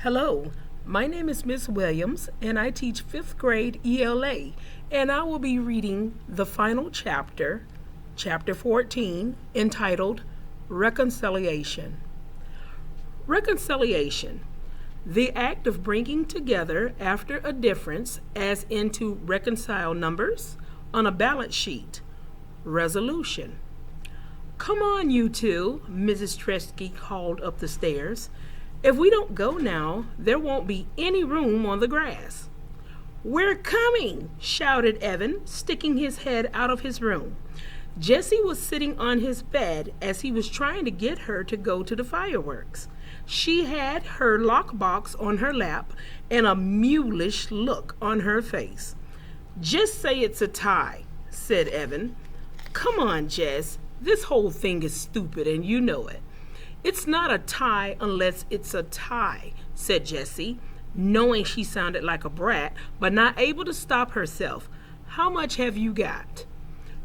Hello, my name is Miss Williams, and I teach fifth grade ELA, and I will be reading the final chapter, chapter 14, entitled Reconciliation. Reconciliation, the act of bringing together after a difference, as in to reconcile numbers on a balance sheet. Resolution. Come on, you two, Mrs. Tresky called up the stairs. If we don't go now, there won't be any room on the grass. We're coming, shouted Evan, sticking his head out of his room. Jessie was sitting on his bed as he was trying to get her to go to the fireworks. She had her lockbox on her lap and a mulish look on her face. Just say it's a tie, said Evan. Come on, Jess. This whole thing is stupid and you know it. It's not a tie unless it's a tie, said Jessie, knowing she sounded like a brat, but not able to stop herself. How much have you got?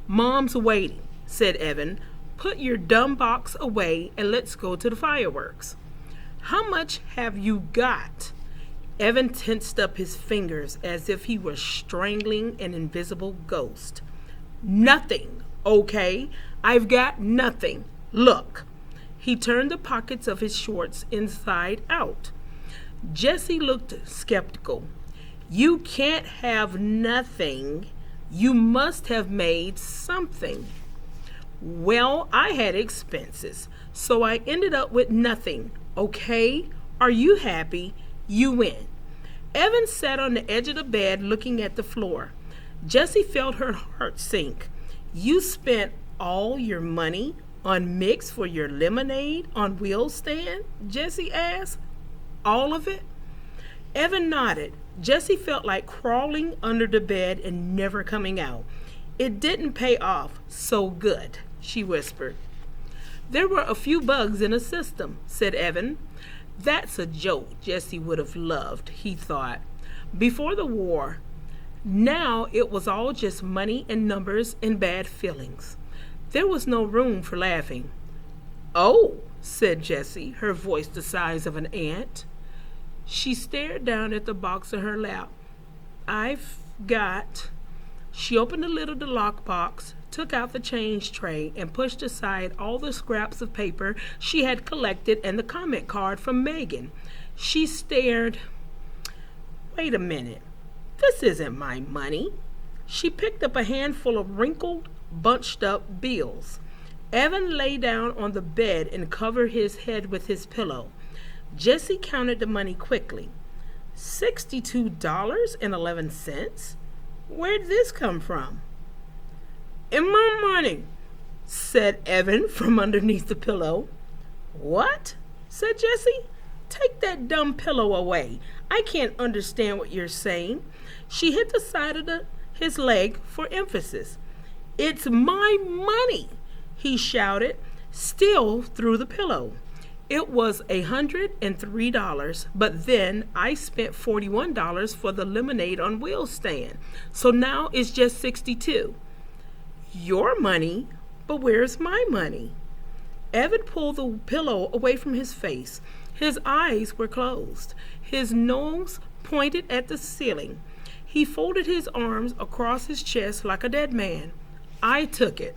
Mom's waiting, said Evan. Put your dumb box away and let's go to the fireworks. How much have you got? Evan tensed up his fingers as if he were strangling an invisible ghost. Nothing, okay? I've got nothing. Look. He turned the pockets of his shorts inside out. Jessie looked skeptical. You can't have nothing. You must have made something. Well, I had expenses, so I ended up with nothing. Okay? Are you happy? You win. Evan sat on the edge of the bed looking at the floor. Jessie felt her heart sink. You spent all your money on mix for your lemonade on wheel stand? Jessie asked. All of it? Evan nodded. Jessie felt like crawling under the bed and never coming out. It didn't pay off so good, she whispered. There were a few bugs in the system, said Evan. That's a joke Jessie would have loved, he thought. Before the war. Now it was all just money and numbers and bad feelings. There was no room for laughing. Oh, said Jessie, her voice the size of an ant. She stared down at the box in her lap. I've got... She opened the lid of the lockbox, took out the change tray, and pushed aside all the scraps of paper she had collected and the comment card from Megan. She stared. Wait a minute. This isn't my money. She picked up a handful of wrinkled, bunched up bills. Evan lay down on the bed and covered his head with his pillow. Jessie counted the money quickly. $62.11? Where'd this come from? In my money, said Evan from underneath the pillow. What? Said Jessie. Take that dumb pillow away. I can't understand what you're saying. She hit the side of his leg for emphasis. It's my money, he shouted, still through the pillow. It was $103, but then I spent $41 for the lemonade on wheel stand, so now it's just $62. Your money? But where's my money? Evan pulled the pillow away from his face. His eyes were closed. His nose pointed at the ceiling. He folded his arms across his chest like a dead man. I took it.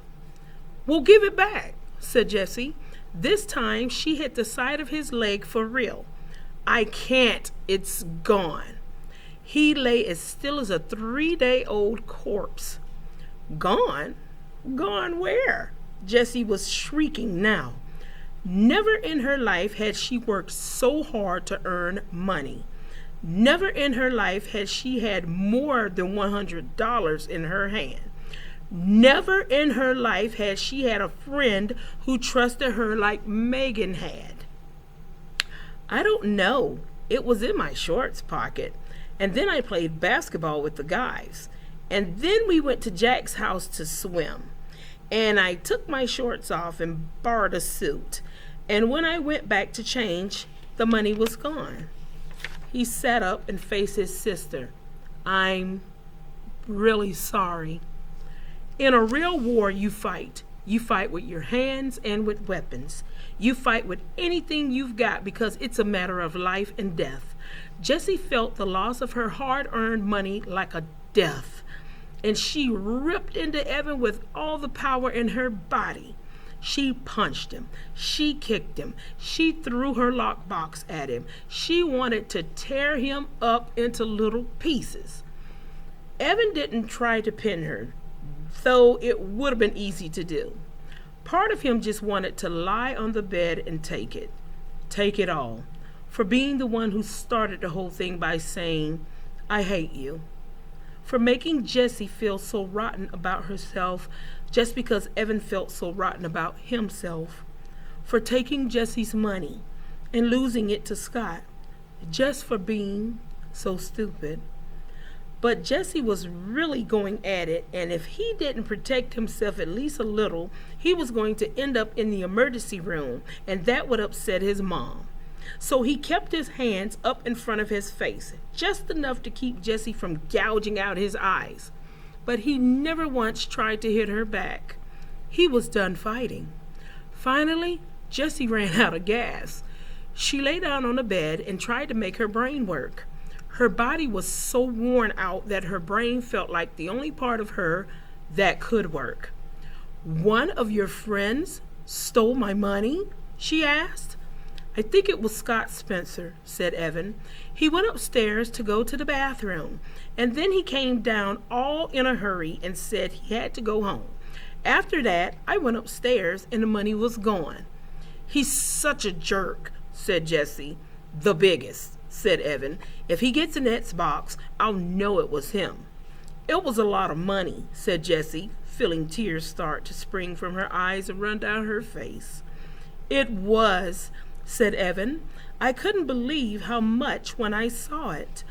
Well, give it back, said Jessie. This time she hit the side of his leg for real. I can't. It's gone. He lay as still as a 3-day-old corpse. Gone? Gone where? Jessie was shrieking now. Never in her life had she worked so hard to earn money. Never in her life had she had more than $100 in her hand. Never in her life had she had a friend who trusted her like Megan had. I don't know. It was in my shorts pocket. And then I played basketball with the guys. And then we went to Jack's house to swim. And I took my shorts off and borrowed a suit. And when I went back to change, the money was gone. He sat up and faced his sister. I'm really sorry. In a real war, you fight. You fight with your hands and with weapons. You fight with anything you've got because it's a matter of life and death. Jessie felt the loss of her hard-earned money like a death, and she ripped into Evan with all the power in her body. She punched him. She kicked him. She threw her lockbox at him. She wanted to tear him up into little pieces. Evan didn't try to pin her, though it would have been easy to do. Part of him just wanted to lie on the bed and take it all, for being the one who started the whole thing by saying, "I hate you," for making Jessie feel so rotten about herself just because Evan felt so rotten about himself, for taking Jessie's money and losing it to Scott just for being so stupid. But Jessie was really going at it, and if he didn't protect himself at least a little, he was going to end up in the emergency room, and that would upset his mom. So he kept his hands up in front of his face, just enough to keep Jessie from gouging out his eyes. But he never once tried to hit her back. He was done fighting. Finally, Jessie ran out of gas. She lay down on the bed and tried to make her brain work. Her body was so worn out that her brain felt like the only part of her that could work. "One of your friends stole my money?" she asked. "I think it was Scott Spencer," said Evan. "He went upstairs to go to the bathroom, and then he came down all in a hurry and said he had to go home. After that, I went upstairs and the money was gone." "He's such a jerk," said Jessie. "The biggest," said Evan. "If he gets in that box, I'll know it was him." "It was a lot of money," said Jessie, feeling tears start to spring from her eyes and run down her face. "It was," said Evan. "I couldn't believe how much when I saw it.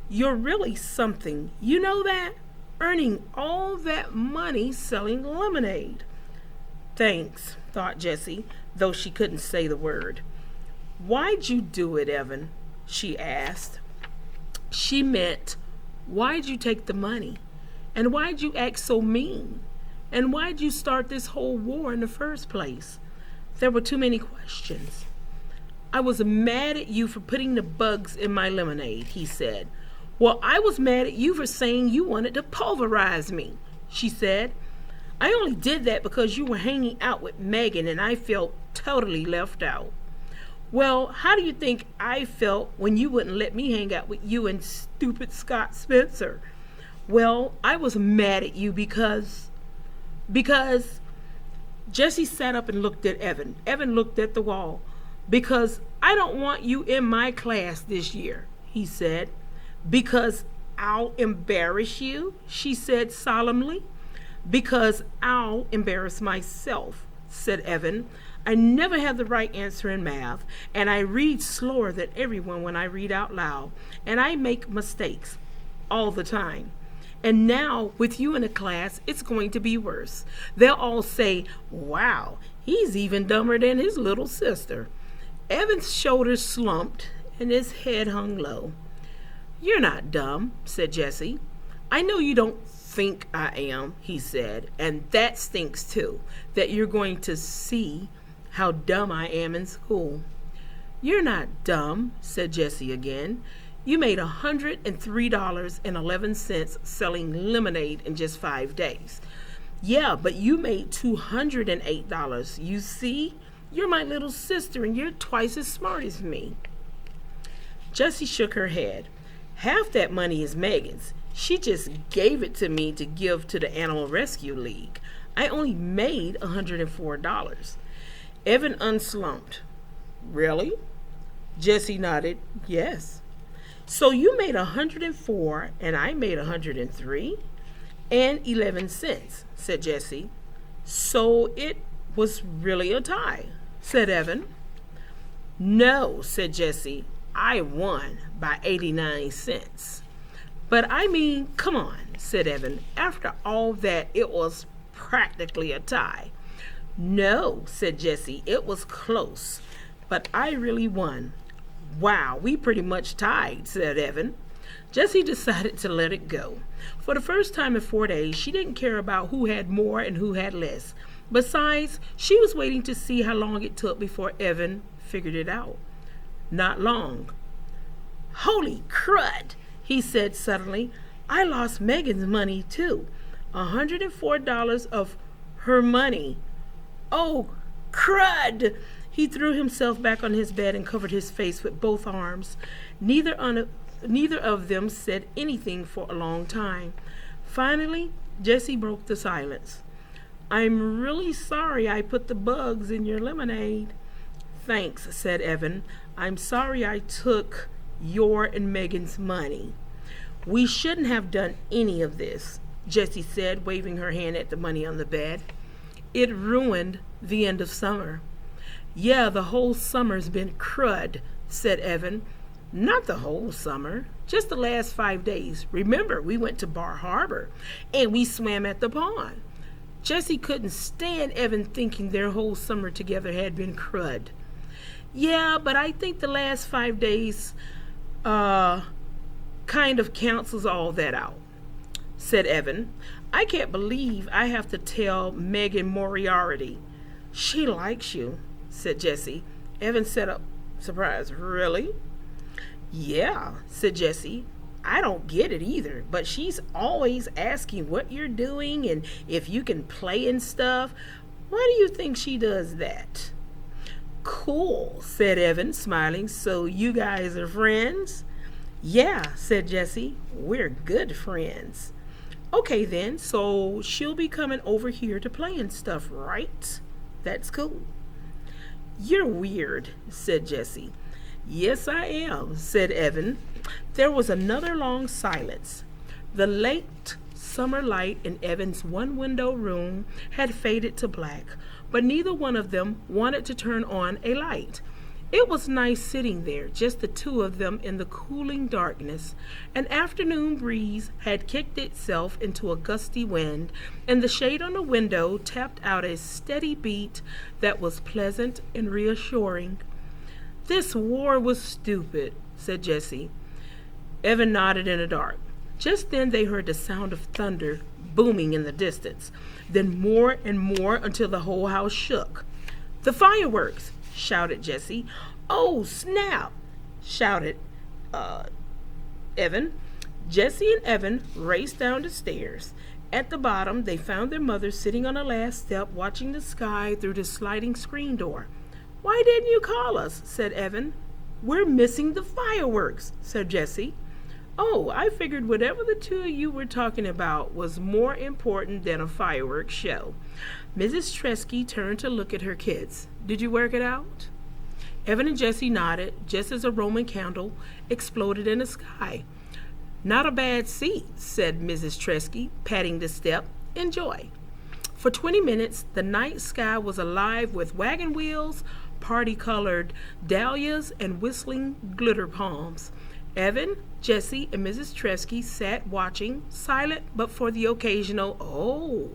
You're really something, you know that? Earning all that money selling lemonade." "Thanks," thought Jessie, though she couldn't say the word. "Why'd you do it, Evan?" she asked. She meant, why'd you take the money? And why'd you act so mean? And why'd you start this whole war in the first place? There were too many questions. "I was mad at you for putting the bugs in my lemonade," he said. "Well, I was mad at you for saying you wanted to pulverize me," she said. "I only did that because you were hanging out with Megan and I felt totally left out." "Well, how do you think I felt when you wouldn't let me hang out with you and stupid Scott Spencer?" "Well, I was mad at you because Jessie sat up and looked at Evan. Evan looked at the wall. "Because I don't want you in my class this year," he said. "Because I'll embarrass you," she said solemnly. "Because I'll embarrass myself," said Evan. "I never have the right answer in math, and I read slower than everyone when I read out loud, and I make mistakes all the time. And now, with you in the class, it's going to be worse. They'll all say, 'Wow, he's even dumber than his little sister.'" Evan's shoulders slumped and his head hung low. "You're not dumb," said Jessie. "I know you don't think I am," he said, "and that stinks too, that you're going to see how dumb I am in school." "You're not dumb," said Jessie again. "You made $103.11 selling lemonade in just 5 days. Yeah, but you made $208. You see? You're my little sister and you're twice as smart as me." Jessie shook her head. "Half that money is Megan's. She just gave it to me to give to the Animal Rescue League. I only made $104. Evan unslumped. "Really?" Jessie nodded. "Yes." "So you made $104 and I made $103.11, said Jessie. "So it was really a tie," said Evan. "No," said Jessie. "I won by 89 cents. "But I mean, come on," said Evan. "After all that, it was practically a tie." "No," said Jessie. "It was close, but I really won." "Wow, we pretty much tied," said Evan. Jessie decided to let it go. For the first time in 4 days, she didn't care about who had more and who had less. Besides, she was waiting to see how long it took before Evan figured it out. Not long. Holy crud, he said suddenly. I lost Megan's money too. $104 of her money. Oh, crud! He threw himself back on his bed and covered his face with both arms. Neither of them said anything for a long time. Finally, Jessie broke the silence. I'm really sorry I put the bugs in your lemonade. Thanks, said Evan. I'm sorry I took your and Megan's money. We shouldn't have done any of this, Jessie said, waving her hand at the money on the bed. It ruined the end of summer. Yeah, the whole summer's been crud, said Evan. Not the whole summer, just the last 5 days. Remember, we went to Bar Harbor and we swam at the pond. Jessie couldn't stand Evan thinking their whole summer together had been crud. Yeah, but I think the last 5 days kind of cancels all that out, said Evan. I can't believe I have to tell Megan Moriarty. She likes you, said Jessie. Evan sat up, surprised. Really? Yeah, said Jessie. I don't get it either, but she's always asking what you're doing and if you can play and stuff. Why do you think she does that? Cool, said Evan, smiling. So you guys are friends? Yeah, said Jessie. We're good friends. Okay then, so she'll be coming over here to play and stuff, right? That's cool. You're weird, said Jessie. Yes, I am, said Evan. There was another long silence. The late summer light in Evan's one-window room had faded to black, but neither one of them wanted to turn on a light. It was nice sitting there, just the two of them in the cooling darkness. An afternoon breeze had kicked itself into a gusty wind, and the shade on the window tapped out a steady beat that was pleasant and reassuring. This war was stupid, said Jessie. Evan nodded in the dark. Just then they heard the sound of thunder booming in the distance, then more and more until the whole house shook. The fireworks, shouted Jessie. Oh, snap, shouted Evan. Jessie and Evan raced down the stairs. At the bottom, they found their mother sitting on the last step watching the sky through the sliding screen door. Why didn't you call us? Said Evan. We're missing the fireworks, said Jessie. Oh, I figured whatever the two of you were talking about was more important than a fireworks show. Mrs. Tresky turned to look at her kids. Did you work it out? Evan and Jessie nodded, just as a Roman candle exploded in the sky. Not a bad seat, said Mrs. Tresky, patting the step. Enjoy. For 20 minutes, the night sky was alive with wagon wheels, party-colored dahlias, and whistling glitter palms. Evan, Jessie, and Mrs. Tresky sat watching, silent but for the occasional oh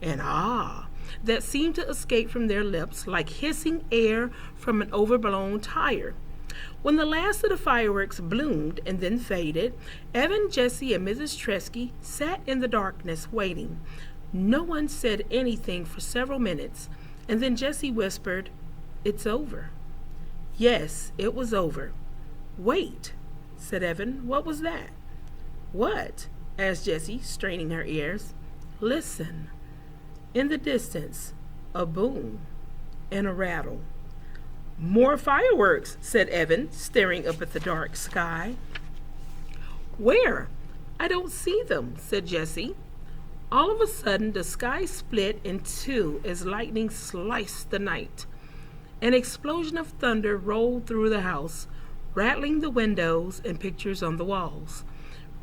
and ah that seemed to escape from their lips like hissing air from an overblown tire. When the last of the fireworks bloomed and then faded, Evan, Jessie, and Mrs. Tresky sat in the darkness waiting. No one said anything for several minutes, and then Jessie whispered, "It's over." Yes, it was over. Wait, said Evan. What was that? What? Asked Jessie, straining her ears. Listen. In the distance, a boom and a rattle. More fireworks, said Evan, staring up at the dark sky. Where? I don't see them, said Jessie. All of a sudden, the sky split in two as lightning sliced the night. An explosion of thunder rolled through the house, rattling the windows and pictures on the walls.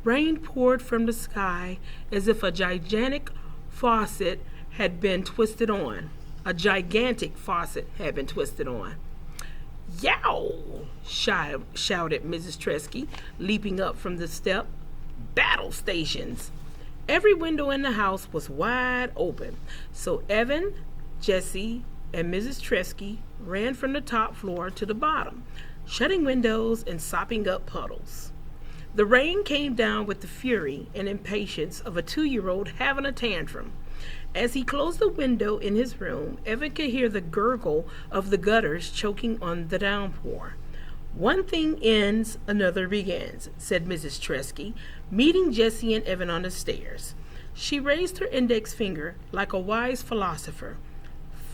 Rain poured from the sky as if a gigantic faucet had been twisted on. A gigantic faucet had been twisted on. Yow! Shouted Mrs. Tresky, leaping up from the step. Battle stations! Every window in the house was wide open, so Evan, Jessie, and Mrs. Tresky ran from the top floor to the bottom, shutting windows and sopping up puddles. The rain came down with the fury and impatience of a 2-year-old having a tantrum. As he closed the window in his room, Evan could hear the gurgle of the gutters choking on the downpour. One thing ends, another begins, said Mrs. Tresky, meeting Jessie and Evan on the stairs. She raised her index finger like a wise philosopher.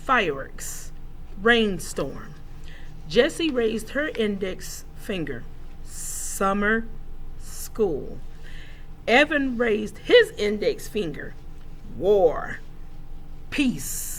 Fireworks. Rainstorm. Jessie raised her index finger. Summer school. Evan raised his index finger. War. Peace.